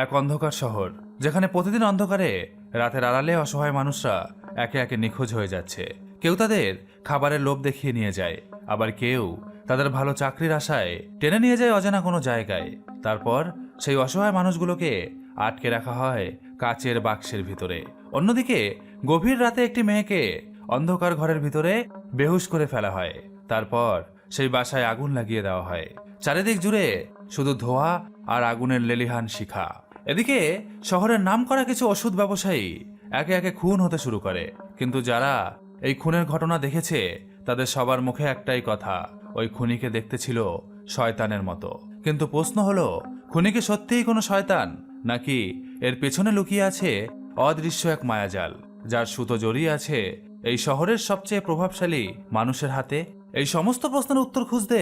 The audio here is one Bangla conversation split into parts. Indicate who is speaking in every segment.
Speaker 1: এক অন্ধকার শহর, যেখানে প্রতিদিন অন্ধকারে রাতের আড়ালে অসহায় মানুষরা একে একে নিখোঁজ হয়ে যাচ্ছে। কেউ তাদের খাবারের লোভ দেখিয়ে নিয়ে যায়, আবার কেউ তাদের ভালো চাকরির আশায় টেনে নিয়ে যায় অজানা কোনো জায়গায়। তারপর সেই অসহায় মানুষগুলোকে আটকে রাখা হয় কাচের বাক্সের ভিতরে। অন্যদিকে গভীর রাতে একটি মেয়েকে অন্ধকার ঘরের ভিতরে বেহুশ করে ফেলা হয়। তারপর সেই বাসায় আগুন লাগিয়ে দেওয়া হয়। চারিদিক জুড়ে শুধু ধোঁয়া আর আগুনের লেলিহান শিখা। এদিকে শহরের নামকরা কিছু ওষুধ ব্যবসায়ী একে একে খুন হতে শুরু করে, কিন্তু যারা এই খুনের ঘটনা দেখেছে তাদের সবার মুখে একটাই কথা, ওই খুনিকে দেখতে ছিল শয়তানের মতো। কিন্তু প্রশ্ন হলো, খুনি কি সত্যিই কোনো শয়তান, নাকি এর পেছনে লুকিয়ে আছে অদৃশ্য এক মায়াজাল, যার সুতো জড়িয়ে আছে এই শহরের সবচেয়ে প্রভাবশালী মানুষের হাতে? এই সমস্ত প্রশ্নের উত্তর খুঁজতে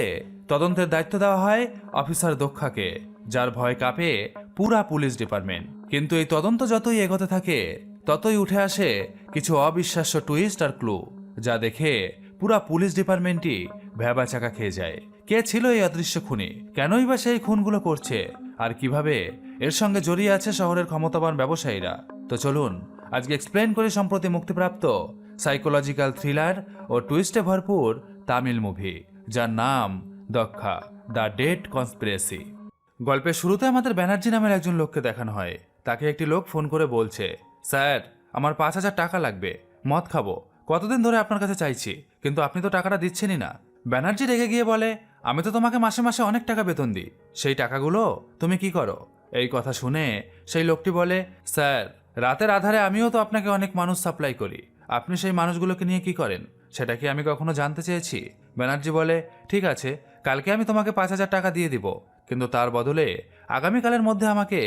Speaker 1: তদন্তের দায়িত্ব দেওয়া হয় অফিসার দক্ষাকে, যার ভয় কাঁপে পুরা পুলিশ ডিপার্টমেন্ট। কিন্তু এই তদন্ত যতই এগোতে থাকে ততই উঠে আসে কিছু অবিশ্বাস্য টুইস্ট আর ক্লু, যা দেখে পুরা পুলিশ ডিপার্টমেন্টই ভ্যাবাচাকা খেয়ে যায়। কে ছিল এই অদৃশ্য খুনি, কেনই বা সেই খুনগুলো করছে, আর কিভাবে এর সঙ্গে জড়িয়ে আছে শহরের ক্ষমতাবান ব্যবসায়ীরা? তো চলুন আজকে এক্সপ্লেন করি সম্প্রতি মুক্তিপ্রাপ্ত সাইকোলজিক্যাল থ্রিলার ও টুইস্টে ভরপুর তামিল মুভি, যার নাম দক্ষা, দ্য ডেড কনস্পিরেসি। গল্পের শুরুতে আমাদের ব্যানার্জি নামের একজন লোককে দেখানো হয়। তাকে একটি লোক ফোন করে বলছে, স্যার, আমার 5,000 টাকা লাগবে, মদ খাবো, কতদিন ধরে আপনার কাছে চাইছি, কিন্তু আপনি তো টাকাটা দিচ্ছেনই না। ব্যানার্জি রেগে গিয়ে বলে, আমি তো তোমাকে মাসে মাসে অনেক টাকা বেতন দিই, সেই টাকাগুলো তুমি কি করো? এই কথা শুনে সেই লোকটি বলে, স্যার, রাতের আধারে আমিও তো আপনাকে অনেক মানুষ সাপ্লাই করি, আপনি সেই মানুষগুলোকে নিয়ে কি করেন সেটা কি আমি কখনো জানতে চেয়েছি? ব্যানার্জি বলে, ঠিক আছে, কালকে আমি তোমাকে 5,000 টাকা দিয়ে দিব, কিন্তু তার বদলে আগামীকালের মধ্যে আমাকে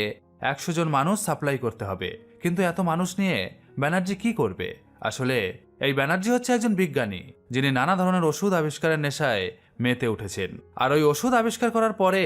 Speaker 1: 100 জন মানুষ সাপ্লাই করতে হবে। কিন্তু এত মানুষ নিয়ে ব্যানার্জি কি করবে? আসলে এই ব্যানার্জি হচ্ছে একজন বিজ্ঞানী, যিনি নানা ধরনের ওষুধ আবিষ্কারের নেশায় মেতে উঠেছেন। আর ওই ওষুধ আবিষ্কার করার পরে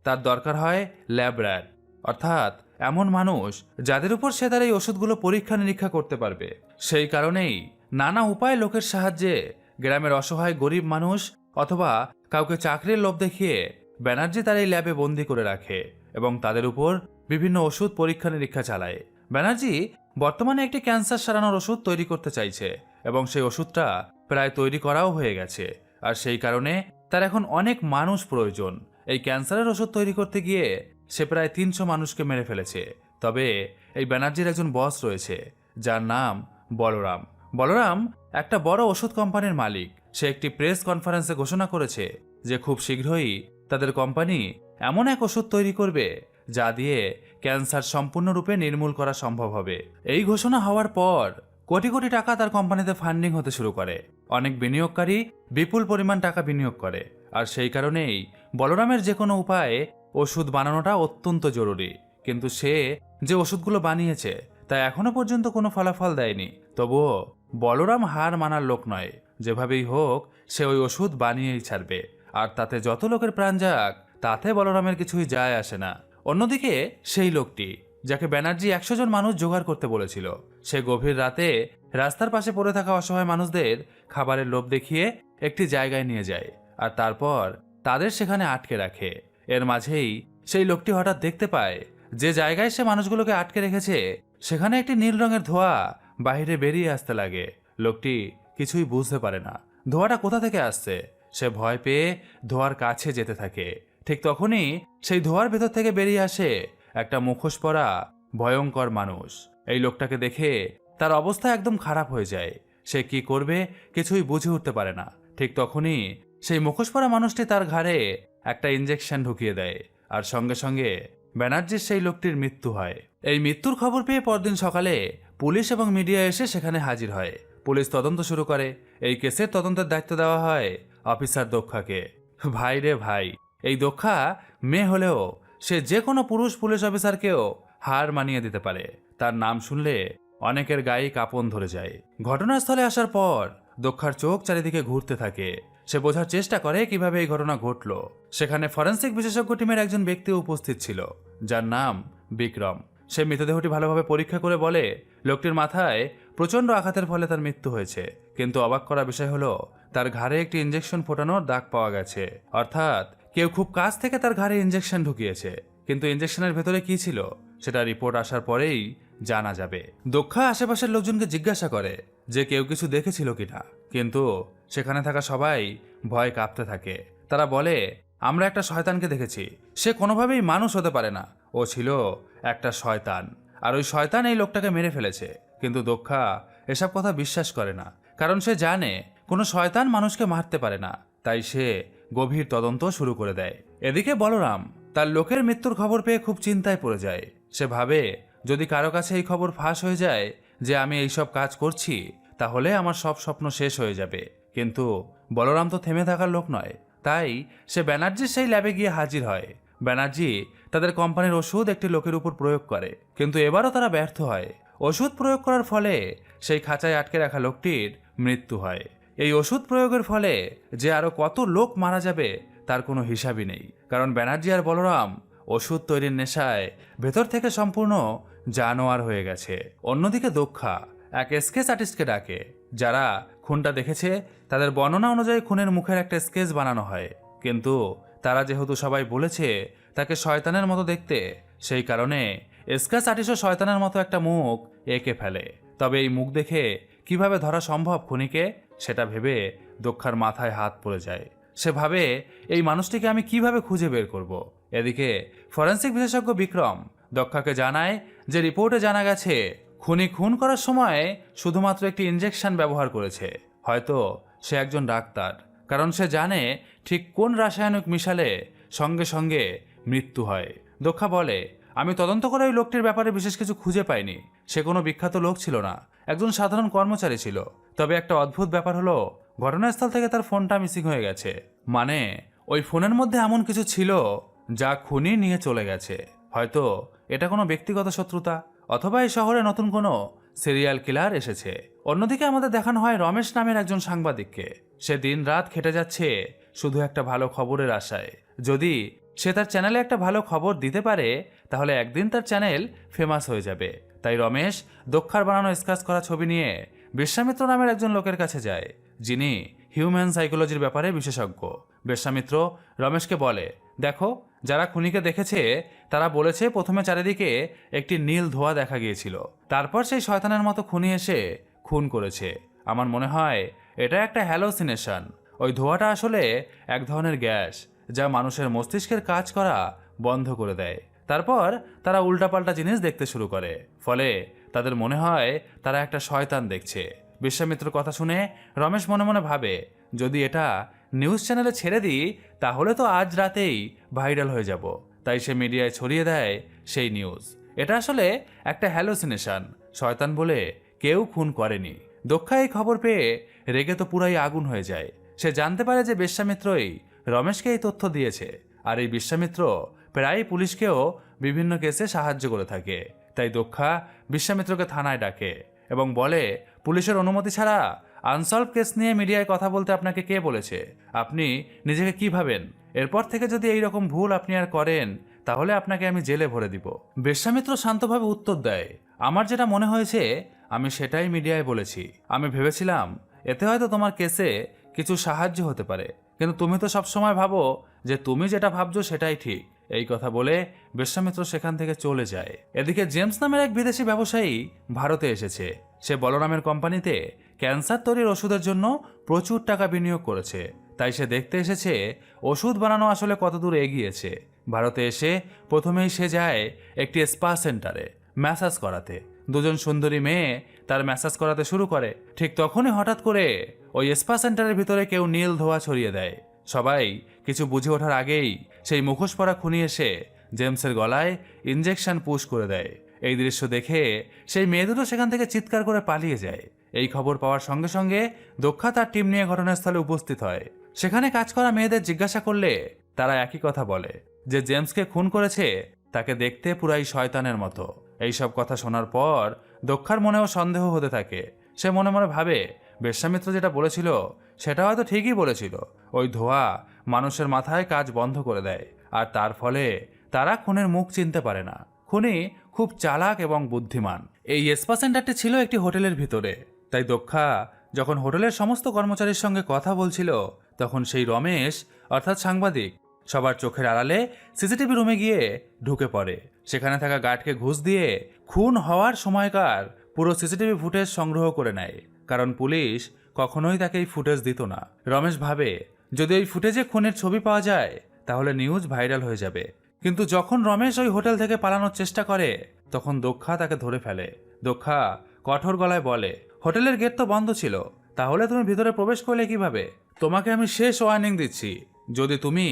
Speaker 1: তার দরকার হয় ল্যাব র্যাট, অর্থাৎ এমন মানুষ যাদের উপর সে তার এই ওষুধগুলো পরীক্ষা নিরীক্ষা করতে পারবে। সেই কারণেই নানা উপায় লোকের সাহায্যে গ্রামের অসহায় গরিব মানুষ অথবা কাউকে চাকরির লোভ দেখিয়ে ব্যানার্জি তার এই ল্যাবে বন্দি করে রাখে এবং তাদের উপর বিভিন্ন ওষুধ পরীক্ষা নিরীক্ষা চালায়। ব্যানার্জি বর্তমানে একটি ক্যান্সার সারানোর ওষুধ তৈরি করতে চাইছে এবং সেই ওষুধটা প্রায় তৈরি করাও হয়ে গেছে। আর সেই কারণে তার এখন অনেক মানুষ প্রয়োজন। এই ক্যান্সারের ওষুধ তৈরি করতে গিয়ে সে প্রায় 300 মানুষকে মেরে ফেলেছে। তবে এই ব্যানার্জির একজন বস রয়েছে, যার নাম বলরাম। বলরাম একটা বড় ওষুধ কোম্পানির মালিক। সে একটি প্রেস কনফারেন্সে ঘোষণা করেছে যে খুব শীঘ্রই তাদের কোম্পানি এমন এক ওষুধ তৈরি করবে যা দিয়ে ক্যান্সার সম্পূর্ণরূপে নির্মূল করা সম্ভব হবে। এই ঘোষণা হওয়ার পর কোটি কোটি টাকা তার কোম্পানিতে ফান্ডিং হতে শুরু করে। অনেক বিনিয়োগকারী বিপুল পরিমাণ টাকা বিনিয়োগ করে। আর সেই কারণেই বলরামের যে কোনো উপায়ে ওষুধ বানানোটা অত্যন্ত জরুরি। কিন্তু সে যে ওষুধগুলো বানিয়েছে তা এখনো পর্যন্ত কোনো ফলাফল দেয়নি। তবুও বলরাম হার মানার লোক নয়। যেভাবেই হোক সে ওই ওষুধ বানিয়েই ছাড়বে, আর তাতে যত লোকের প্রাণ যাক তাতে বলরামের কিছুই যায় আসে না। অন্যদিকে সেই লোকটি যাকে ব্যানার্জি 100 জন মানুষ জোগাড় করতে বলেছিল, সে গভীর রাতে রাস্তার পাশে পড়ে থাকা অসহায় মানুষদের খাবারের লোভ দেখিয়ে একটি জায়গায় নিয়ে যায় আর তারপর তাদের সেখানে আটকে রাখে। এর মাঝেই সেই লোকটি হঠাৎ দেখতে পায় যে জায়গায় সে মানুষগুলোকে আটকে রেখেছে সেখানে একটি নীল রঙের ধোঁয়া বাইরে বেরিয়ে আসতে লাগে। লোকটি কিছুই বুঝতে পারে না ধোঁয়াটা কোথা থেকে আসছে। সে ভয় পেয়ে ধোঁয়ার কাছে যেতে থাকে। ঠিক তখনই সেই ধোঁয়ার ভেতর থেকে বেরিয়ে আসে একটা মুখোশ পরা ভয়ঙ্কর মানুষ। এই লোকটাকে দেখে তার অবস্থা একদম খারাপ হয়ে যায়। সে কি করবে কিছুই বুঝে উঠতে পারে না। ঠিক তখনই সেই মুখোশ পরা মানুষটি তার ঘাড়ে একটা ইঞ্জেকশন ঢুকিয়ে দেয়, আর সঙ্গে সঙ্গে ব্যানার্জির সেই লোকটির মৃত্যু হয়। এই মৃত্যুর খবর পেয়ে পরদিন সকালে পুলিশ এবং মিডিয়া এসে সেখানে হাজির হয়। পুলিশ তদন্ত শুরু করে। এই কেসের তদন্তের দায়িত্ব দেওয়া হয় অফিসার দক্ষাকে। ভাই রে ভাই, এই দক্ষা মেয়ে হলেও সে যে কোনো পুরুষ পুলিশ অফিসারকেও হার মানিয়ে দিতে পারে। তার নাম শুনলে অনেকের গায়ে কাঁপন ধরে যায়। ঘটনাস্থলে আসার পর দক্ষার চোখ চারিদিকে ঘুরতে থাকে। সে বোঝার চেষ্টা করে কিভাবে এই ঘটনা ঘটল। সেখানে ফরেন্সিক বিশেষজ্ঞ টিমের একজন ব্যক্তি উপস্থিত ছিল, যার নাম বিক্রম। সে মৃতদেহটি ভালোভাবে পরীক্ষা করে বলে, লোকটির মাথায় প্রচণ্ড আঘাতের ফলে তার মৃত্যু হয়েছে, কিন্তু অবাক করা বিষয় হলো তার ঘাড়ে একটি ইঞ্জেকশন ফোটানোর দাগ পাওয়া গেছে। অর্থাৎ কেউ খুব কাছ থেকে তার ঘাড়ে ইঞ্জেকশন ঢুকিয়েছে। কিন্তু ইঞ্জেকশনের ভেতরে কি ছিল সেটা রিপোর্ট আসার পরেই জানা যাবে। দক্ষা আশেপাশের লোকজনকে জিজ্ঞাসা করে যে কেউ কিছু দেখেছিল কিনা, কিন্তু সেখানে থাকা সবাই ভয় কাঁপতে থাকে। তারা বলে, আমরা একটা শয়তানকে দেখেছি, সে কোনোভাবেই মানুষ হতে পারে না, ও ছিল একটা শয়তান, আর ওই শয়তান এই লোকটাকে মেরে ফেলেছে। কিন্তু দক্ষা এসব কথা বিশ্বাস করে না, কারণ সে জানে কোনো শয়তান মানুষকে মারতে পারে না। তাই সে গভীর তদন্ত শুরু করে দেয়। এদিকে বলরাম তার লোকের মৃত্যুর খবর পেয়ে খুব চিন্তায় পড়ে যায়। সে ভাবে, যদি কারো কাছে এই খবর ফাঁস হয়ে যায় যে আমি এইসব কাজ করছি, তাহলে আমার সব স্বপ্ন শেষ হয়ে যাবে। কিন্তু বলরাম তো থেমে থাকার লোক নয়, তাই সে ব্যানার্জির সেই ল্যাবে গিয়ে হাজির হয়। ব্যানার্জি তাদের কোম্পানির ওষুধ একটি লোকের উপর প্রয়োগ করে, কিন্তু এবারও তারা ব্যর্থ হয়। ওষুধ প্রয়োগ করার ফলে সেই খাঁচায় আটকে রাখা লোকটির মৃত্যু হয়। এই ওষুধ প্রয়োগের ফলে যে আরো কত লোক মারা যাবে তার কোনো হিসাবই নেই, কারণ ব্যানার্জি আর বলরাম ওষুধ তৈরির নেশায় ভেতর থেকে সম্পূর্ণ জানোয়ার হয়ে গেছে। অন্যদিকে দক্ষা এক স্কেচ আর্টিস্টকে ডাকে। যারা খুনটা দেখেছে তাদের বর্ণনা অনুযায়ী খুনের মুখের একটা স্কেচ বানানো হয়, কিন্তু তারা যেহেতু সবাই বলেছে তাকে শয়তানের মতো দেখতে, সেই কারণে স্কেচ আর্টিস্টও শয়তানের মতো একটা মুখ এঁকে ফেলে। তবে এই মুখ দেখে কিভাবে ধরা সম্ভব খুনিকে, সেটা ভেবে দক্ষার মাথায় হাত পড়ে যায়। সে ভাবে, এই মানুষটিকে আমি কিভাবে খুঁজে বের করব। এদিকে ফরেন্সিক বিশেষজ্ঞ বিক্রম দক্ষাকে জানায় যে রিপোর্টে জানা গেছে খুনি খুন করার সময় শুধুমাত্র একটি ইনজেকশন ব্যবহার করেছে। হয়তো সে একজন ডাক্তার, কারণ সে জানে ঠিক কোন রাসায়নিক মিশালে সঙ্গে সঙ্গে মৃত্যু হয়। দক্ষা বলে, আমি তদন্ত করে ওই লোকটির ব্যাপারে বিশেষ কিছু খুঁজে পাইনি। সে কোনো বিখ্যাত লোক ছিল না, একজন সাধারণ কর্মচারী ছিল। তবে একটা অদ্ভুত ব্যাপার হলো, ঘটনাস্থল থেকে তার ফোনটা মিসিং হয়ে গেছে। মানে ওই ফোনের মধ্যে এমন কিছু ছিল যা খুনি নিয়ে চলে গেছে। হয়তো এটা কোনো ব্যক্তিগত শত্রুতা, অথবা এই শহরে নতুন কোনো সিরিয়াল কিলার এসেছে। অন্যদিকে আমাদের দেখানো হয় রমেশ নামের একজন সাংবাদিককে। সে দিন রাত খেটে যাচ্ছে শুধু একটা ভালো খবরের আশায়। যদি সে তার চ্যানেলে একটা ভালো খবর দিতে পারে, তাহলে একদিন তার চ্যানেল ফেমাস হয়ে যাবে। তাই রমেশ দক্ষার বানানো স্কেচ করা ছবি নিয়ে বিশ্বামিত্র নামের একজন লোকের কাছে যায়, যিনি হিউম্যান সাইকোলজির ব্যাপারে বিশেষজ্ঞ। বিশ্বামিত্র রমেশকে বলে, দেখো, যারা খুনিকে দেখেছে তারা বলেছে প্রথমে চারিদিকে একটি নীল ধোঁয়া দেখা গিয়েছিল, তারপর সেই শয়তানের মতো খুনি এসে খুন করেছে। আমার মনে হয় এটা একটা হ্যালোসিনেশন। ওই ধোঁয়াটা আসলে এক ধরনের গ্যাস যা মানুষের মস্তিষ্কের কাজ করা বন্ধ করে দেয়। তারপর তারা উল্টাপাল্টা জিনিস দেখতে শুরু করে, ফলে তাদের মনে হয় তারা একটা শয়তান দেখছে। বিশ্বামিত্রর কথা শুনে রমেশ মনে মনে ভাবে, যদি এটা নিউজ চ্যানেলে ছেড়ে দিই তাহলে তো আজ রাতেই ভাইরাল হয়ে যাব। তাই সে মিডিয়ায় ছড়িয়ে দেয় সেই নিউজ। এটা আসলে একটা হ্যালোসিনেশন, শয়তান বলে কেউ খুন করেনি। দক্ষা এই খবর পেয়ে রেগে তো পুরাই আগুন হয়ে যায়। সে জানতে পারে যে বিশ্বামিত্রই রমেশকে এই তথ্য দিয়েছে, আর এই বিশ্বামিত্র প্রায় পুলিশকেও বিভিন্ন কেসে সাহায্য করে থাকে। তাই দক্ষা বিশ্বামিত্রকে থানায় ডাকে এবং বলে, পুলিশের অনুমতি ছাড়া আনসলভ কেস নিয়ে মিডিয়ায় কথা বলতে আপনাকে কে বলেছে? আপনি নিজেকে কি ভাবেন? এরপর থেকে যদি এই রকম ভুল আপনি আর করেন, তাহলে আপনাকে আমি জেলে ভরে দিব। বিশ্বামিত্র শান্তভাবে উত্তর দেয়, আমার যেটা মনে হয়েছে আমি সেটাই মিডিয়ায় বলেছি। আমি ভেবেছিলাম এতে হয়তো তোমার কেসে কিছু সাহায্য হতে পারে, কিন্তু তুমি তো সবসময় ভাবো যে তুমি যেটা ভাবছো সেটাই ঠিক। এই কথা বলে বিশ্বামিত্র সেখান থেকে চলে যায়। এদিকে জেমস নামের এক বিদেশি ব্যবসায়ী ভারতে এসেছে। সে বলরামের কোম্পানিতে ক্যান্সার তৈরির ওষুধের জন্য প্রচুর টাকা বিনিয়োগ করেছে। তাই সে দেখতে এসেছে ওষুধ বানানো আসলে কতদূর এগিয়েছে। ভারতে এসে প্রথমেই সে যায় একটি স্পা সেন্টারে ম্যাসাজ করাতে। দুজন সুন্দরী মেয়ে তার ম্যাসাজ করাতে শুরু করে। ঠিক তখনই হঠাৎ করে ওই স্পা সেন্টারের ভিতরে কেউ নীল ধোঁয়া ছড়িয়ে দেয়। সবাই কিছু বুঝে ওঠার আগেই সেই মুখোশ পরা খুনি এসে জেমসের গলায় ইনজেকশন পুশ করে দেয়। এই দৃশ্য দেখে সেই মেয়ে দুটো সেখান থেকে চিৎকার করে পালিয়ে যায়। এই খবর পাওয়ার সঙ্গে সঙ্গে দক্ষা তার টিম নিয়ে ঘটনাস্থলে উপস্থিত হয়। সেখানে কাজ করা মেয়েদের জিজ্ঞাসা করলে তারা একই কথা বলে যে জেমসকে খুন করেছে তাকে দেখতে পুরাই শয়তানের মতো। এইসব কথা শোনার পর দক্ষার মনেও সন্দেহ হতে থাকে। সে মনে মনে ভাবে, বিশ্বামিত্র যেটা বলেছিল সেটা হয়তো ঠিকই বলেছিল। ওই ধোঁয়া মানুষের মাথায় কাজ বন্ধ করে দেয়, আর তার ফলে তারা খুনের মুখ চিনতে পারে না। খুনি খুব চালাক এবং বুদ্ধিমান। এই স্পা সেন্টারটি ছিল একটি হোটেলের ভিতরে। তাই দক্ষা যখন হোটেলের সমস্ত কর্মচারীর সঙ্গে কথা বলছিল, তখন সেই রমেশ অর্থাৎ সাংবাদিক সবার চোখের আড়ালে সিসিটিভি রুমে গিয়ে ঢুকে পড়ে। সেখানে থাকা গার্ডকে ঘুষ দিয়ে খুন হওয়ার সময়কার পুরো সিসিটিভি ফুটেজ সংগ্রহ করে নেয়, কারণ পুলিশ কখনোই তাকে এই ফুটেজ দিত না। রমেশ ভাবে যদি ওই ফুটেজে খুনের ছবি পাওয়া যায় তাহলে নিউজ ভাইরাল হয়ে যাবে। কিন্তু যখন রমেশ ওই হোটেল থেকে পালানোর চেষ্টা করে তখন দক্ষা তাকে ধরে ফেলে। দক্ষা কঠোর গলায় বলে, হোটেলের গেট তো বন্ধ ছিল, তাহলে তুমি ভিতরে প্রবেশ করলে কিভাবে? তোমাকে আমি শেষ ওয়ার্নিং দিচ্ছি, যদি তুমি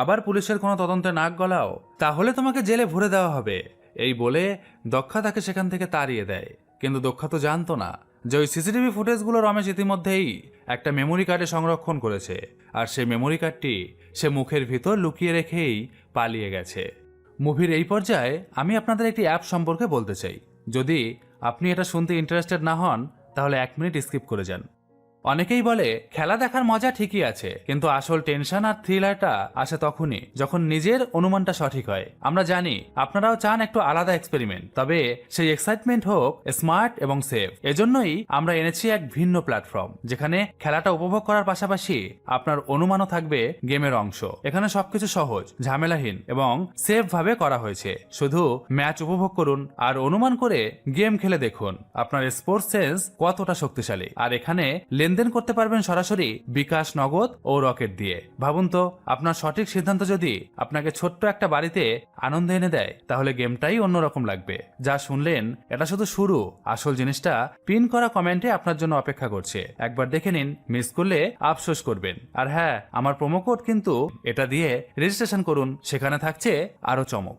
Speaker 1: আবার পুলিশের কোনো তদন্তে নাক গলাও তাহলে তোমাকে জেলে ভরে দেওয়া হবে। এই বলে দক্ষা তাকে সেখান থেকে তাড়িয়ে দেয়। কিন্তু দক্ষা তো জানতো না যে ওই সিসিটিভি ফুটেজগুলো রমেশ ইতিমধ্যেই একটা মেমোরি কার্ডে সংরক্ষণ করেছে, আর সেই মেমোরি কার্ডটি সে মুখের ভিতর লুকিয়ে রেখেই পালিয়ে গেছে। মুভির এই পর্যায়ে আমি আপনাদের একটি অ্যাপ সম্পর্কে বলতে চাই। যদি আপনি এটা শুনতে ইন্টারেস্টেড না হন তাহলে 1 মিনিট স্কিপ করে যান। অনেকেই বলে খেলা দেখার মজা ঠিকই আছে, কিন্তু আসল টেনশন আর থ্রিলারটা আসে তখনই যখন নিজের অনুমানটা সঠিক হয়। আমরা জানি আপনারাও চান একটু আলাদা এক্সপেরিমেন্ট, তবে সেই এক্সাইটমেন্ট হোক স্মার্ট এবং সেফ। এজন্যই আমরা এনেছি এক ভিন্ন প্ল্যাটফর্ম, যেখানে খেলাটা উপভোগ করার পাশাপাশি আপনার অনুমানও থাকবে গেমের অংশ। এখানে সবকিছু সহজ, ঝামেলাহীন এবং সেফ ভাবে করা হয়েছে। শুধু ম্যাচ উপভোগ করুন আর অনুমান করে গেম খেলে দেখুন আপনার স্পোর্টস সেন্স কতটা শক্তিশালী। আর এখানে লেনদেন করতে পারবেন সরাসরি বিকাশ, নগদ ও রকেট দিয়ে। ভাবুন তো, আপনার সঠিক সিদ্ধান্ত যদি আপনাকে ছোট্ট একটা বাড়িতে আনন্দ এনে দেয় তাহলে গেমটাই অন্যরকম লাগবে। যা শুনলেন এটা শুধু শুরু, আসল জিনিসটা পিন করা কমেন্টে আপনার জন্য অপেক্ষা করছে। একবার দেখে নিন, মিস করলে আফসোস করবেন। আর হ্যাঁ, আমার প্রোমো কোড কিন্তু এটা দিয়ে রেজিস্ট্রেশন করুন, সেখানে থাকছে আরো চমক।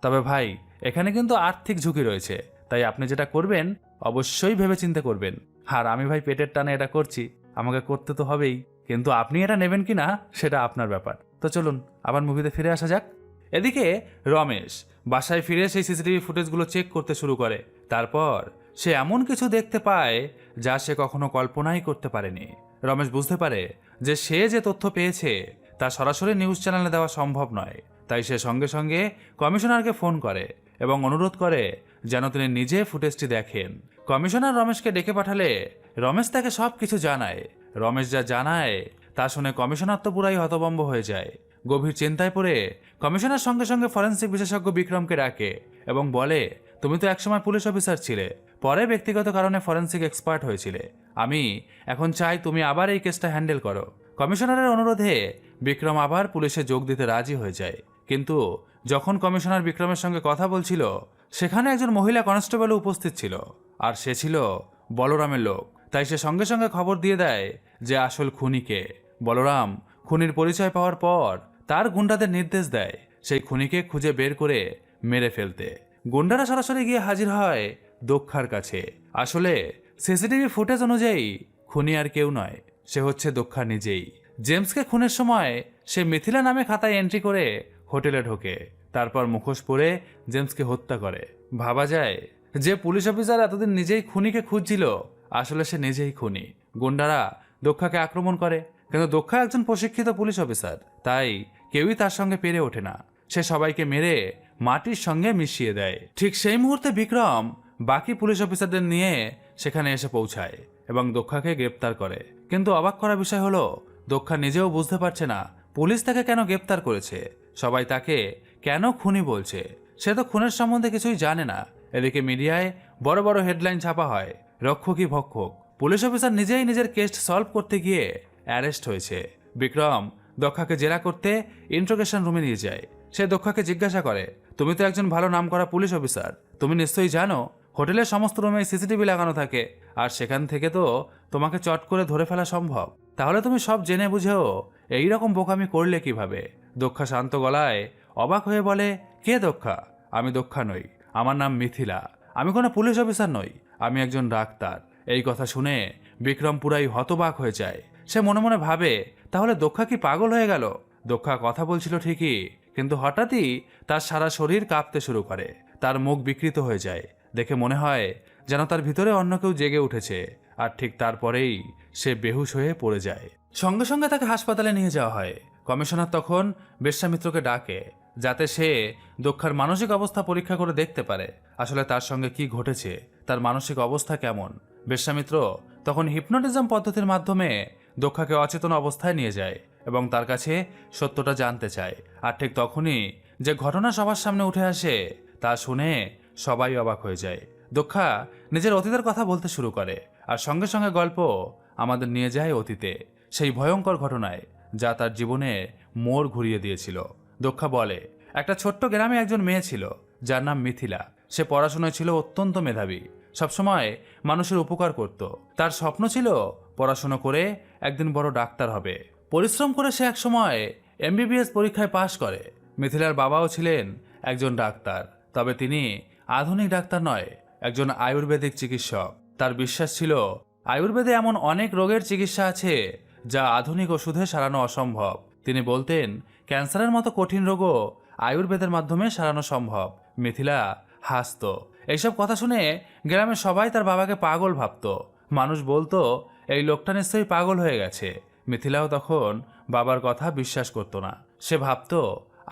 Speaker 1: তবে ভাই, এখানে কিন্তু আর্থিক ঝুঁকি রয়েছে, তাই আপনি যেটা করবেন অবশ্যই ভেবেচিন্তে করবেন। আর আমি ভাই পেটের টানে এটা করছি, আমাকে করতে তো হবেই, কিন্তু আপনি এটা নেবেন কিনা সেটা আপনার ব্যাপার। তো চলুন আবার মুভিতে ফিরে আসা যাক। এদিকে রমেশ বাসায় ফিরে সেই সিসিটিভি ফুটেজগুলো চেক করতে শুরু করে। তারপর সে এমন কিছু দেখতে পায় যা সে কখনো কল্পনাই করতে পারেনি। রমেশ বুঝতে পারে যে সে যে তথ্য পেয়েছে তা সরাসরি নিউজ চ্যানেলে দেওয়া সম্ভব নয়। তাই সে সঙ্গে সঙ্গে কমিশনারকে ফোন করে এবং অনুরোধ করে যেন তিনি নিজে ফুটেজটি দেখেন। কমিশনার রমেশকে ডেকে পাঠালে রমেশ তাকে সবকিছু জানায়। রমেশ যা জানায় তা শুনে কমিশনার তো পুরাই হতভম্ব হয়ে যায়। গভীর চিন্তায় পড়ে কমিশনার সঙ্গে সঙ্গে ফরেন্সিক বিশেষজ্ঞ বিক্রমকে ডাকে এবং বলে, তুমি তো একসময় পুলিশ অফিসার ছিলে, পরে ব্যক্তিগত কারণে ফরেন্সিক এক্সপার্ট হয়েছিলে। আমি এখন চাই তুমি আবার এই কেসটা হ্যান্ডেল করো। কমিশনারের অনুরোধে বিক্রম আবার পুলিশে যোগ দিতে রাজি হয়ে যায়। কিন্তু যখন কমিশনার বিক্রমের সঙ্গে কথা বলছিল সেখানে একজন মহিলা কনস্টেবল উপস্থিত ছিল, আর সে ছিল বলরামের লোক। তাই সে সঙ্গে সঙ্গে খবর দিয়ে দেয় যে আসল খুনিকে। বলরাম খুনির পরিচয় পাওয়ার পর তার গুন্ডাদের নির্দেশ দেয় সেই খুনিকে খুঁজে বের করে মেরে ফেলতে। গুন্ডারা সরাসরি গিয়ে হাজির হয় দক্ষার কাছে। আসলে সিসিটিভি ফুটেজ অনুযায়ী খুনি আর কেউ নয়, সে হচ্ছে দক্ষা নিজেই। জেমসকে খুনের সময় সে মিথিলা নামে খাতায় এন্ট্রি করে হোটেলে ঢোকে, তারপর মুখোশ পরে জেমসকে হত্যা করে। ভাবা যায় যে পুলিশ অফিসার এতদিন নিজেই খুনিকে খুঁজছিল, আসলে সে নিজেই খুনি। গুন্ডারা দক্ষাকে আক্রমণ করে, কিন্তু দক্ষা একজন প্রশিক্ষিত পুলিশ অফিসার, তাই কেউই তার সঙ্গে পেরে ওঠে না। সে সবাইকে মেরে মাটির সঙ্গে মিশিয়ে দেয়। ঠিক সেই মুহূর্তে বিক্রম বাকি পুলিশ অফিসারদের নিয়ে সেখানে এসে পৌঁছায় এবং দক্ষাকে গ্রেপ্তার করে। কিন্তু অবাক করা বিষয় হলো, দক্ষা নিজেও বুঝতে পারছে না পুলিশ তাকে কেন গ্রেপ্তার করেছে, সবাই তাকে কেন খুনি বলছে। সে তো খুনের সম্বন্ধে কিছুই জানে না। এদিকে মিডিয়ায় বড় বড় হেডলাইন ছাপা হয়, রক্ষকই ভক্ষক। পুলিশ অফিসার নিজেই নিজের কেস সলভ করতে গিয়ে অ্যারেস্ট হয়েছে। বিক্রম দক্ষাকে জেরা করতে ইন্ট্রোগেশন রুমে নিয়ে যায়। সে দক্ষাকে জিজ্ঞাসা করে, তুমি তো একজন ভালো নামকরা পুলিশ অফিসার, তুমি নিশ্চয়ই জানো হোটেলের সমস্ত রুমে সিসিটিভি লাগানো থাকে, আর সেখান থেকে তো তোমাকে চট করে ধরে ফেলা সম্ভব। তাহলে তুমি সব জেনে বুঝেও এইরকম বোকামি করলে কিভাবে? দক্ষা শান্ত গলায় অবাক হয়ে বলে, কে দক্ষা? আমি দক্ষা নই, আমার নাম মিথিলা। আমি কোনো পুলিশ অফিসার নই, আমি একজন ডাক্তার। এই কথা শুনে বিক্রম পুরাই হতবাক হয়ে যায়। সে মনে মনে ভাবে, তাহলে দক্ষা কি পাগল হয়ে গেল? দক্ষা কথা বলছিল ঠিকই, কিন্তু হঠাৎই তার সারা শরীর কাঁপতে শুরু করে, তার মুখ বিকৃত হয়ে যায়। দেখে মনে হয় যেন তার ভিতরে অন্য কেউ জেগে উঠেছে, আর ঠিক তারপরেই সে বেহুশ হয়ে পড়ে যায়। সঙ্গে সঙ্গে তাকে হাসপাতালে নিয়ে যাওয়া হয়। কমিশনার তখন বেশ্যামিত্রকে ডাকে যাতে সে দক্ষার মানসিক অবস্থা পরীক্ষা করে দেখতে পারে আসলে তার সঙ্গে কি ঘটেছে, তার মানসিক অবস্থা কেমন। বেশ্যামিত্র তখন হিপনোটিজম পদ্ধতির মাধ্যমে দক্ষাকে অচেতন অবস্থায় নিয়ে যায় এবং তার কাছে সত্যটা জানতে চায়। আর ঠিক তখনই যে ঘটনা সবার সামনে উঠে আসে তা শুনে সবাই অবাক হয়ে যায়। দক্ষা নিজের অতীতের কথা বলতে শুরু করে, আর সঙ্গে সঙ্গে গল্প আমাদের নিয়ে যায় অতীতে, সেই ভয়ঙ্কর ঘটনায় যা তার জীবনে মোড় ঘুরিয়ে দিয়েছিল। দক্ষা বলে, একটা ছোট্ট গ্রামে একজন মেয়ে ছিল যার নাম মিথিলা। সে পড়াশোনায় ছিল অত্যন্ত মেধাবী, সবসময় মানুষের উপকার করত। তার স্বপ্ন ছিল পড়াশোনা করে একদিন বড় ডাক্তার হবে। পরিশ্রম করে সে একসময় এমবিবিএস পরীক্ষায় পাশ করে। মিথিলার বাবাও ছিলেন একজন ডাক্তার, তবে তিনি আধুনিক ডাক্তার নয়, একজন আয়ুর্বেদিক চিকিৎসক। তার বিশ্বাস ছিল আয়ুর্বেদে এমন অনেক রোগের চিকিৎসা আছে যা আধুনিক ওষুধে সারানো অসম্ভব। তিনি বলতেন, ক্যান্সারের মতো কঠিন রোগও আয়ুর্বেদের মাধ্যমে সারানো সম্ভব। মিথিলা হাসত। এইসব কথা শুনে গ্রামের সবাই তার বাবাকে পাগল ভাবত। মানুষ বলতো, এই লোকটা নিশ্চয়ই পাগল হয়ে গেছে। মিথিলাও তখন বাবার কথা বিশ্বাস করত না। সে ভাবত,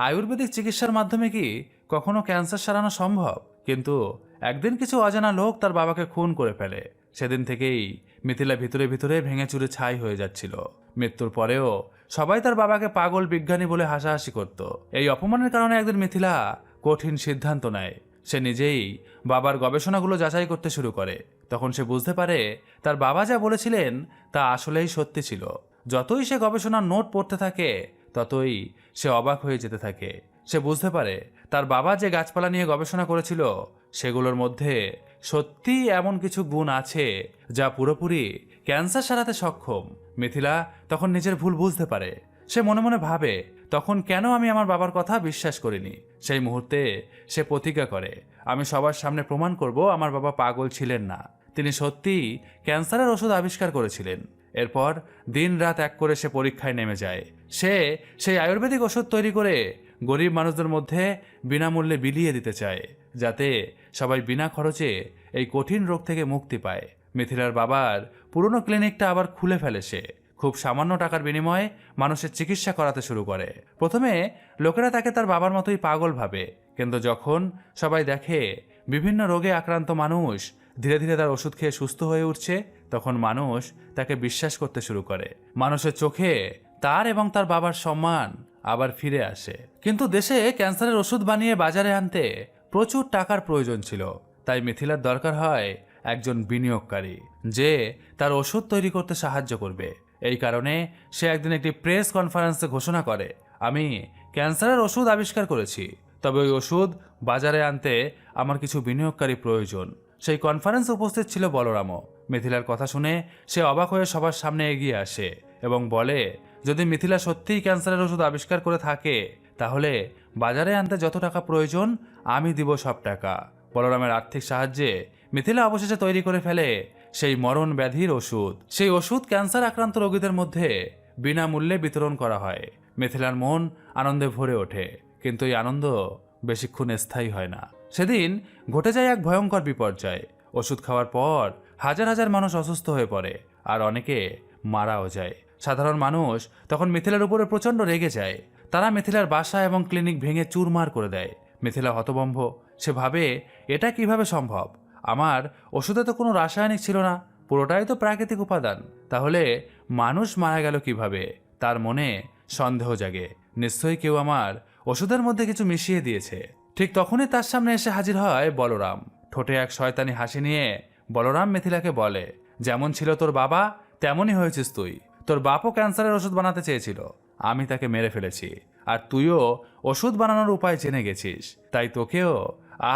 Speaker 1: আয়ুর্বেদিক চিকিৎসার মাধ্যমে কি কখনো ক্যান্সার সারানো সম্ভব? কিন্তু একদিন কিছু অজানা লোক তার বাবাকে খুন করে ফেলে। সেদিন থেকেই মিথিলা ভিতরে ভিতরে ভেঙে চুরে ছাই হয়ে যাচ্ছিল। মৃত্যুর পরেও সবাই তার বাবাকে পাগল বিজ্ঞানী বলে হাসাহাসি করত। এই অপমানের কারণে একদিন মিথিলা কঠিন সিদ্ধান্ত নেয়। সে নিজেই বাবার গবেষণাগুলো যাচাই করতে শুরু করে। তখন সে বুঝতে পারে তার বাবা যা বলেছিলেন তা আসলেই সত্যি ছিল। যতই সে গবেষণার নোট পড়তে থাকে ততই সে অবাক হয়ে যেতে থাকে। সে বুঝতে পারে তার বাবা যে গাছপালা নিয়ে গবেষণা করেছিল সেগুলোর মধ্যে সত্যিই এমন কিছু গুণ আছে যা পুরোপুরি ক্যান্সার সারাতে সক্ষম। মিথিলা তখন নিজের ভুল বুঝতে পারে। সে মনে মনে ভাবে, তখন কেন আমি আমার বাবার কথা বিশ্বাস করিনি। সেই মুহূর্তে সে প্রতিজ্ঞা করে, আমি সবার সামনে প্রমাণ করব আমার বাবা পাগল ছিলেন না, তিনি সত্যিই ক্যান্সারের ওষুধ আবিষ্কার করেছিলেন। এরপর দিন রাত এক করে সে পরীক্ষায় নেমে যায়। সে সেই আয়ুর্বেদিক ওষুধ তৈরি করে গরিব মানুষদের মধ্যে বিনামূল্যে বিলিয়ে দিতে চায়, যাতে সবাই বিনা খরচে এই কঠিন রোগ থেকে মুক্তি পায়। মিথিলার বাবার পুরনো ক্লিনিকটা আবার খুলে ফেলে সে। খুব সামান্য টাকার বিনিময়ে মানুষের চিকিৎসা করাতে শুরু করে। প্রথমে লোকেরা তাকে তার বাবার মতোই পাগল ভাবে, কিন্তু যখন সবাই দেখে বিভিন্ন রোগে আক্রান্ত মানুষ ধীরে ধীরে তার ওষুধ খেয়ে সুস্থ হয়ে উঠছে, তখন মানুষ তাকে বিশ্বাস করতে শুরু করে। মানুষের চোখে তার এবং তার বাবার সম্মান আবার ফিরে আসে। কিন্তু দেশে ক্যান্সারের ওষুধ বানিয়ে বাজারে আনতে প্রচুর টাকার প্রয়োজন ছিল। তাই মিথিলার দরকার হয় একজন বিনিয়োগকারী যে তার ওষুধ তৈরি করতে সাহায্য করবে। এই কারণে সে একদিন একটি প্রেস কনফারেন্সে ঘোষণা করে, আমি ক্যান্সারের ওষুধ আবিষ্কার করেছি, তবে ওই ওষুধ বাজারে আনতে আমার কিছু বিনিয়োগকারী প্রয়োজন। সেই কনফারেন্সে উপস্থিত ছিল বলরামও। মিথিলার কথা শুনে সে অবাক হয়ে সবার সামনে এগিয়ে আসে এবং বলে, যদি মিথিলা সত্যিই ক্যান্সারের ওষুধ আবিষ্কার করে থাকে তাহলে বাজারে আনতে যত টাকা প্রয়োজন আমি দিব সব টাকা। বলরামের আর্থিক সাহায্যে মিথিলা অবশেষে তৈরি করে ফেলে সেই মরণ ব্যাধির ওষুধ। সেই ওষুধ ক্যান্সার আক্রান্ত রোগীদের মধ্যে বিনামূল্যে বিতরণ করা হয়। মিথিলার মন আনন্দে ভরে ওঠে, কিন্তু এই আনন্দ বেশিক্ষণ স্থায়ী হয় না। সেদিন ঘটে যায় এক ভয়ঙ্কর বিপর্যয়। ওষুধ খাওয়ার পর হাজার হাজার মানুষ অসুস্থ হয়ে পড়ে, আর অনেকে মারাও যায়। সাধারণ মানুষ তখন মিথিলার উপরে প্রচণ্ড রেগে যায়। তারা মিথিলার বাসা এবং ক্লিনিক ভেঙে চুরমার করে দেয়। মিথিলা হতভম্ব। সে ভাবে, এটা কিভাবে সম্ভব? আমার ওষুধে তো কোনো রাসায়নিক ছিল না, পুরোটাই তো প্রাকৃতিক উপাদান। তাহলে মানুষ মারা গেল কিভাবে? তার মনে সন্দেহ জাগে, নিশ্চয়ই কেউ আমার ওষুধের মধ্যে কিছু মিশিয়ে দিয়েছে। ঠিক তখনই তার সামনে এসে হাজির হয় বলরাম। ঠোঁটে এক শয়তানি হাসি নিয়ে বলরাম মিথিলাকে বলে, যেমন ছিল তোর বাবা তেমনই হয়েছিস তুই। তোর বাপও ক্যান্সারের ওষুধ বানাতে চেয়েছিল, আমি তাকে মেরে ফেলেছি, আর তুইও ওষুধ বানানোর উপায় জেনে গেছিস, তাই তোকেও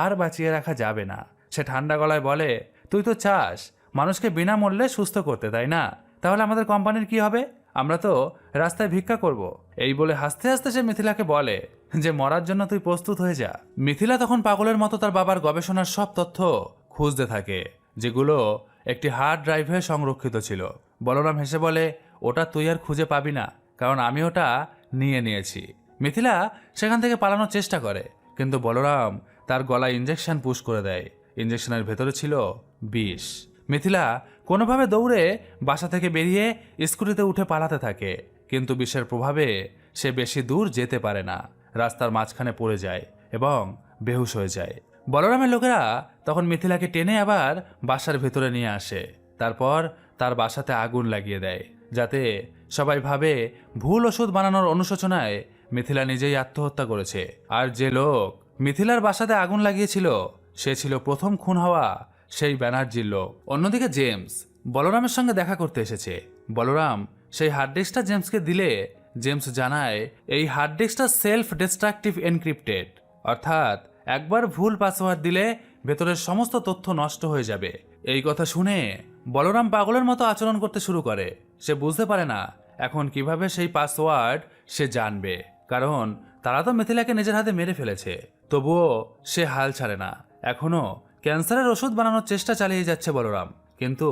Speaker 1: আর বাঁচিয়ে রাখা যাবে না। সে ঠান্ডা গলায় বলে, তুই তো চাস মানুষকে বিনামূল্যে সুস্থ করতে, তাই না? তাহলে আমাদের কোম্পানির কি হবে? আমরা তো রাস্তায় ভিক্ষা করব। এই বলে হাসতে হাসতে সে মিথিলাকে বলে যে মরার জন্য তুই প্রস্তুত হয়ে যা। মিথিলা তখন পাগলের মতো তার বাবার গবেষণার সব তথ্য খুঁজতে থাকে, যেগুলো একটি হার্ড ড্রাইভে সংরক্ষিত ছিল। বলরাম হেসে বলে, ওটা তুই আর খুঁজে পাবি না, কারণ আমি ওটা নিয়ে নিয়েছি। মিথিলা সেখান থেকে পালানোর চেষ্টা করে, কিন্তু বলরাম তার গলায় ইঞ্জেকশন পুশ করে দেয়। ইঞ্জেকশনের ভেতরে ছিল বিষ। মিথিলা কোনোভাবে দৌড়ে বাসা থেকে বেরিয়ে স্কুটিতে উঠে পালাতে থাকে, কিন্তু বিষের প্রভাবে সে বেশি দূর যেতে পারে না। রাস্তার মাঝখানে পড়ে যায় এবং বেহুশ হয়ে যায়। বলরামের লোকেরা তখন মিথিলাকে টেনে আবার বাসার ভেতরে নিয়ে আসে। তারপর তার বাসাতে আগুন লাগিয়ে দেয়, যাতে সবাই ভাবে ভুল ওষুধ বানানোর অনুশোচনায় মিথিলা নিজেই আত্মহত্যা করেছে। আর যে লোক মিথিলার বাসাতে আগুন লাগিয়েছিল সে ছিল প্রথম খুন হওয়া সেই ব্যানার্জির লোক। অন্যদিকে জেমস বলরামের সঙ্গে দেখা করতে এসেছে। বলরাম সেই হার্ড ডিস্কটা জেমসকে দিলে জেমস জানায় এই হার্ড ডিস্কটা সেলফ ডিস্ট্রাকটিভ এনক্রিপ্টেড, অর্থাৎ একবার ভুল পাসওয়ার্ড দিলে ভেতরের সমস্ত তথ্য নষ্ট হয়ে যাবে। এই কথা শুনে বলরাম পাগলের মতো আচরণ করতে শুরু করে। সে বুঝতে পারে না এখন কিভাবে সেই পাসওয়ার্ড সে জানবে, কারণ তারা তো মিথিলাকে নিজের হাতে মেরে ফেলেছে। তবুও সে হাল ছাড়ে না। এখনো ক্যান্সারের ওষুধ বানানোর চেষ্টা চালিয়ে যাচ্ছে বলরাম, কিন্তু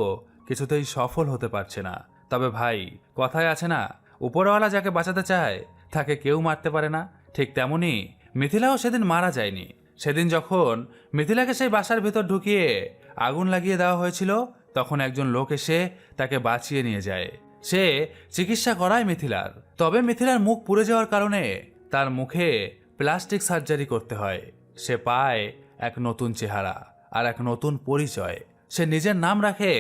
Speaker 1: কিছুতেই সফল হতে পারছে না। তবে ভাই, কথায় আছে না, উপরওয়ালা যাকে বাঁচাতে চায় তাকে কেউ মারতে পারে না। ঠিক তেমনি মিথিলাও সেদিন মারা যায়নি। সেদিন যখন মিথিলাকে সেই বাসার ভেতর ঢুকিয়ে আগুন লাগিয়ে দেওয়া হয়েছিল তখন একজন লোক এসে তাকে বাঁচিয়ে নিয়ে যায়। সে চিকিৎসা করায় মিথিলার। তবে মিথিলার মুখ পুড়ে যাওয়ার কারণে তার মুখে প্লাস্টিক সার্জারি করতে হয়। সে পায় এক নতুন চেহারা আর এক নতুন পরিচয়। সে নিজের নাম রাখে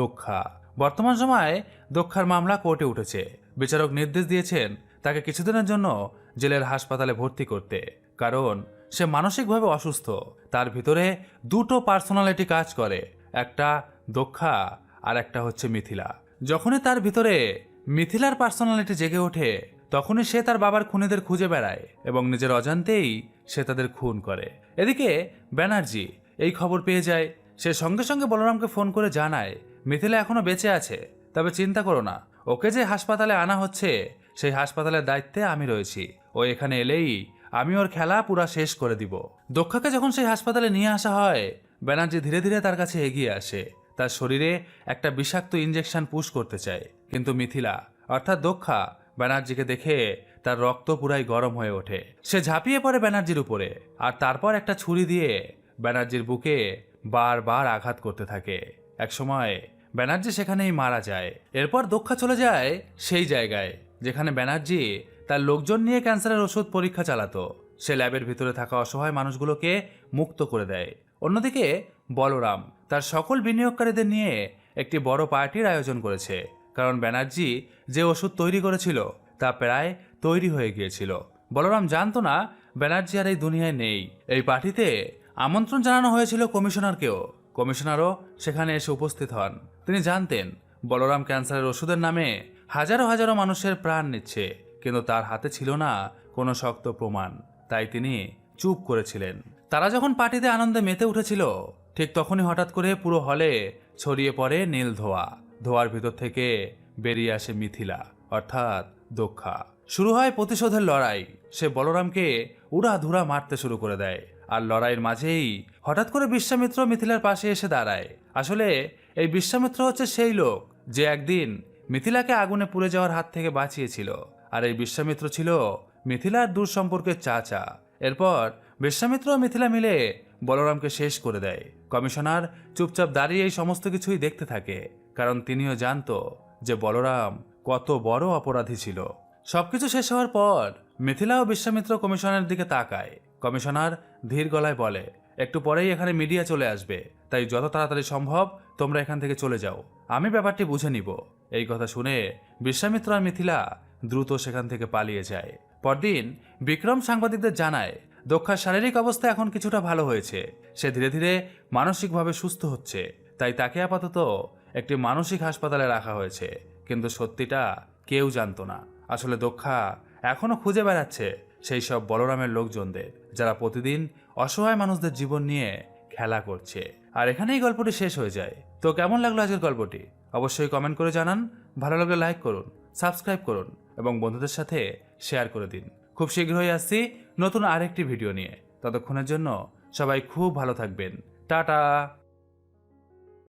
Speaker 1: দক্ষা। বর্তমান সময়ে দক্ষার মামলা কোর্টে উঠেছে। বিচারক নির্দেশ দিয়েছেন তাকে কিছুদিনের জন্য জেলের হাসপাতালে ভর্তি করতে, কারণ সে মানসিকভাবে অসুস্থ। তার ভিতরে দুটো পার্সোনালিটি কাজ করে, একটা দক্ষা আর একটা হচ্ছে মিথিলা। যখনই তার ভিতরে মিথিলার পার্সোনালিটি জেগে ওঠে তখনই সে তার বাবার খুনিদের খুঁজে বেড়ায় এবং নিজের অজান্তেই সে তাদের খুন করে। এদিকে ব্যানার্জি এই খবর পেয়ে যায়। সে সঙ্গে সঙ্গে বলরামকে ফোন করে জানায় মিথিলা এখনো বেঁচে আছে, তবে চিন্তা করো না, ওকে যে হাসপাতালে আনা হচ্ছে সেই হাসপাতালের দায়িত্বে আমি রয়েছি। ও এখানে এলেই আমি ওর খেলা পুরা শেষ করে দিব। দক্ষাকে যখন সেই হাসপাতালে নিয়ে আসা হয় ব্যানার্জি ধীরে ধীরে তার কাছে এগিয়ে আসে। তার শরীরে একটা বিষাক্ত ইঞ্জেকশন পুশ করতে চায়, কিন্তু মিথিলা অর্থাৎ দক্ষা ব্যানার্জিকে দেখে তার রক্ত পুরাই গরম হয়ে ওঠে। সে ঝাঁপিয়ে পড়ে ব্যানার্জির উপরে আর তারপর একটা ছুরি দিয়ে ব্যানার্জির বুকে বারবার আঘাত করতে থাকে। একসময় ব্যানার্জি সেখানেই মারা যায়। এরপর দক্ষা চলে যায় সেই জায়গায় যেখানে ব্যানার্জি তার লোকজন নিয়ে ক্যান্সারের ওষুধ পরীক্ষা চালাতো। সে ল্যাবের ভিতরে থাকা অসহায় মানুষগুলোকে মুক্ত করে দেয়। অন্যদিকে বলরাম তার সকল বিনিয়োগকারীদের নিয়ে একটি বড় পার্টির আয়োজন করেছে, কারণ ব্যানার্জি যে ওষুধ তৈরি করেছিল তা প্রায় তৈরি হয়ে গিয়েছিল। বলরাম জানতো না ব্যানার্জি আর এই দুনিয়ায় নেই। এই পার্টিতে আমন্ত্রণ জানানো হয়েছিল কমিশনারকেও। কমিশনারও সেখানে এসে উপস্থিত হন। তিনি জানতেন বলরাম ক্যান্সারের ওষুধের নামে হাজারো হাজারো মানুষের প্রাণ নিচ্ছে, কিন্তু তার হাতে ছিল না কোনো শক্ত প্রমাণ, তাই তিনি চুপ করেছিলেন। তারা যখন পার্টিতে আনন্দে মেতে উঠেছিল ঠিক তখনই হঠাৎ করে পুরো হলে ছড়িয়ে পড়ে নীল ধোঁয়া। ধোঁয়ার ভিতর থেকে বেরিয়ে আসে মিথিলা অর্থাৎ দক্ষা। শুরু হয় প্রতিশোধের লড়াই। সে বলরামকে উড়াধুরা মারতে শুরু করে দেয়। আর লড়াইয়ের মাঝেই হঠাৎ করে বিশ্বামিত্র মিথিলার পাশে এসে দাঁড়ায়। আসলে এই বিশ্বামিত্র হচ্ছে সেই লোক যে একদিন মিথিলাকে আগুনে পুড়ে যাওয়ার হাত থেকে বাঁচিয়েছিল। আর এই বিশ্বামিত্র ছিল মিথিলার দূর সম্পর্কের চাচা। এরপর বিশ্বামিত্র ও মিথিলা মিলে বলরামকে শেষ করে দেয়। কমিশনার চুপচাপ দাঁড়িয়ে এই সমস্ত কিছুই দেখতে থাকে, কারণ তিনিও জানতো যে বলরাম কত বড় অপরাধী ছিল। সবকিছু শেষ হওয়ার পর মিথিলা ও বিশ্বামিত্র কমিশনারের দিকে তাকায়। কমিশনার ধীর গলায় বলে, একটু পরেই এখানে মিডিয়া চলে আসবে, তাই যত তাড়াতাড়ি সম্ভব তোমরা এখান থেকে চলে যাও, আমি ব্যাপারটি বুঝে নিব। এই কথা শুনে বিশ্বামিত্র আর মিথিলা দ্রুত সেখান থেকে পালিয়ে যায়। পরদিন বিক্রম সাংবাদিকদের জানায় দক্ষার শারীরিক অবস্থা এখন কিছুটা ভালো হয়েছে। সে ধীরে ধীরে মানসিকভাবে সুস্থ হচ্ছে, তাই তাকে আপাতত একটি মানসিক হাসপাতালে রাখা হয়েছে। কিন্তু সত্যিটা কেউ জানতো না, আসলে দক্ষা এখনো খুঁজে বেড়াচ্ছে সেই সব বলরামের লোকজনদের যারা প্রতিদিন অসহায় মানুষদের জীবন নিয়ে খেলা করছে। আর এখানেই গল্পটি শেষ হয়ে যায়। তো কেমন লাগলো আজকের গল্পটি অবশ্যই কমেন্ট করে জানান। ভালো লাগলে লাইক করুন, সাবস্ক্রাইব করুন এবং বন্ধুদের সাথে শেয়ার করে দিন। খুব শীঘ্রই আসছি নতুন আরেকটি ভিডিও নিয়ে। ততক্ষণের জন্য সবাই খুব ভালো থাকবেন। টাটা।